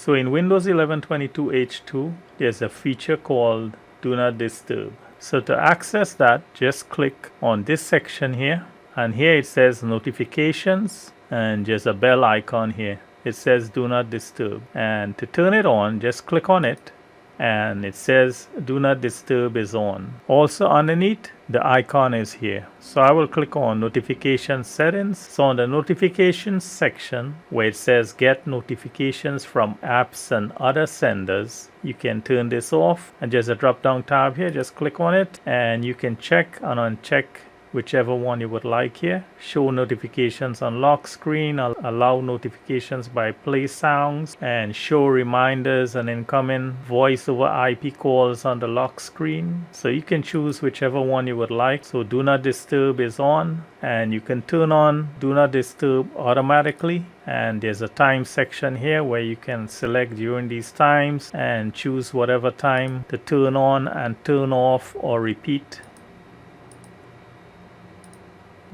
So in Windows 11 22H2, there's a feature called Do Not Disturb. So to access that, just click on this section here, and here it says notifications, and there's a bell icon here. It says Do Not Disturb, and to turn it on, just click on it, and it says Do Not Disturb is on. Also underneath, the icon is here. So I will click on notification settings. So on the notifications section where it says get notifications from apps and other senders, you can turn this off, and there's a drop down tab here. Just click on it and you can check and uncheck whichever one you would like here. Show notifications on lock screen, allow notifications by play sounds, and show reminders and incoming voice over IP calls on the lock screen. So you can choose whichever one you would like. So Do Not Disturb is on, and you can turn on Do Not Disturb automatically. And there's a time section here where you can select during these times and choose whatever time to turn on and turn off or repeat.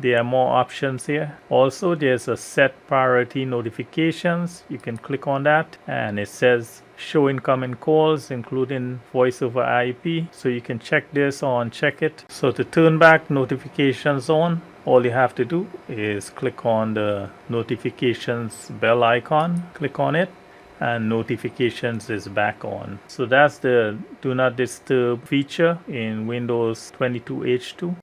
There are more options here. Also, there's a set priority notifications. You can click on that and it says show incoming calls including voice over IP. So you can check this or uncheck it. So to turn back notifications on, all you have to do is click on the notifications bell icon. Click on it and notifications is back on. So that's the Do Not Disturb feature in Windows 22H2.